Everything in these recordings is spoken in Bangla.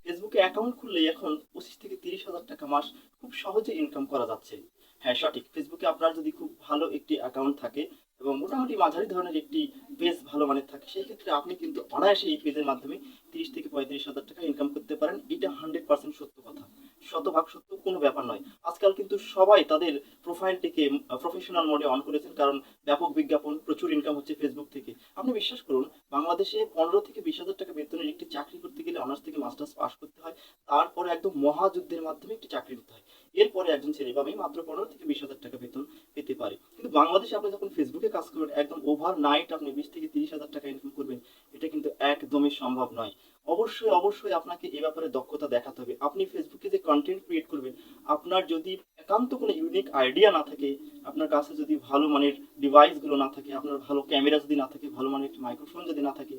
ফেসবুকে অ্যাকাউন্ট খুললে এখন 25 থেকে 30 হাজার টাকা মাস খুব সহজে ইনকাম করা যাচ্ছে। হ্যাঁ, সঠিক। ফেসবুকে আপনার যদি খুব ভালো একটি অ্যাকাউন্ট থাকে এবং মোটামুটি মাঝারি ধরনের একটি পেজ ভালো মানের থাকে, সেই ক্ষেত্রে আপনি কিন্তু অনায়াসে এই পেজের মাধ্যমে 30 থেকে 35 হাজার টাকা ইনকাম করতে পারেন। এটা 100% সত্য কথা, শতভাগ সত্য, কোনো ব্যাপার নয়। আজকাল কিন্তু সবাই তাদের প্রোফাইলটিকে প্রফেশনাল মোডে অন করেছেন, কারণ ব্যাপক বিজ্ঞাপন, প্রচুর ইনকাম হচ্ছে ফেসবুক থেকে। আপনি বিশ্বাস করুন, বাংলাদেশে 15 থেকে 20 হাজার টাকা বেতনের একটি চাকরি করতে গেলে অনার্স থেকে মাস্টার্স পাস করতে হয়। তারপরে একদম মহাযুদ্ধের মাধ্যমে একটি চাকরি নিতে হয়। এরপরে একজন ছেলে বা মেয়ে মাত্র 15 থেকে 20 হাজার টাকা বেতন পেতে পারে। কিন্তু বাংলাদেশে আপনি যখন ফেসবুকে কাজ করবেন, একদম ওভার নাইট আপনি 20 থেকে 30 হাজার টাকা ইনকাম করবেন, এটা কিন্তু একদমই সম্ভব নয়। অবশ্যই অবশ্যই আপনাকে এ ব্যাপারে দক্ষতা দেখাতে হবে। আপনি ফেসবুকে যে কন্টেন্ট ক্রিয়েট করবেন, আপনার যদি একান্ত কোনো ইউনিক আইডিয়া না থাকে, আপনার কাছে যদি ভালো মানের ডিভাইস গুলো না থাকে, আপনার ভালো ক্যামেরা যদি না থাকে, ভালো মানের মাইক্রোফোন যদি না থাকে,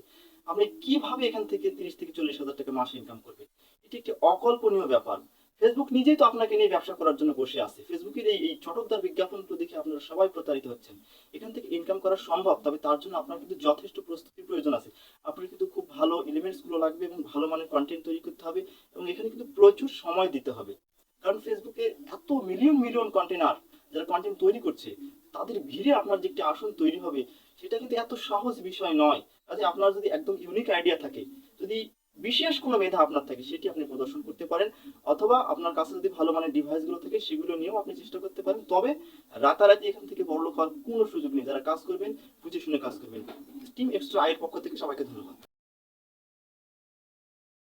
আপনি কিভাবে এখান থেকে 30 থেকে 40 হাজার টাকা মাসে ইনকাম করবেন? এটি একটি অকল্পনীয় ব্যাপার। ফেসবুক নিজেই তো আপনাকে নিয়ে ব্যবসা করার জন্য বসে আছে। ফেসবুকের এই চটকদার বিজ্ঞাপনগুলো দেখে আপনারা সবাই প্রতারিত হচ্ছেন। এখান থেকে ইনকাম করা সম্ভব, তবে তার জন্য আপনার কিন্তু যথেষ্ট প্রস্তুতির প্রয়োজন আছে। আপনার কিন্তু খুব ভালো এলিমেন্টস গুলো লাগবে এবং ভালো মানের কন্টেন্ট তৈরি করতে হবে, এবং এখানে কিন্তু প্রচুর সময় দিতে হবে। কারণ ফেসবুকে এত মিলিয়ন মিলিয়ন কন্টেনার যারা কন্টেন্ট তৈরি করছে, তাদের ভিড়ে আপনার যে একটি আসন তৈরি হবে, সেটা কিন্তু এত সহজ বিষয় নয়। কাজে আপনার যদি একদম ইউনিক আইডিয়া থাকে, যদি বিশেষ কোনো মেধা আপনার থাকে, সেটি আপনি প্রদর্শন করতে পারেন। অথবা আপনার কাছে যদি ভালো মানের ডিভাইস গুলো থাকে, সেগুলো নিয়েও আপনি চেষ্টা করতে পারেন। তবে রাতারাতি এখান থেকে বড়লোক হওয়ার কোনো সুযোগ নেই। যারা কাজ করবেন, বুঝে শুনে কাজ করবেন। টিম এক্সট্রা আয়ের পক্ষ থেকে সবাইকে ধন্যবাদ।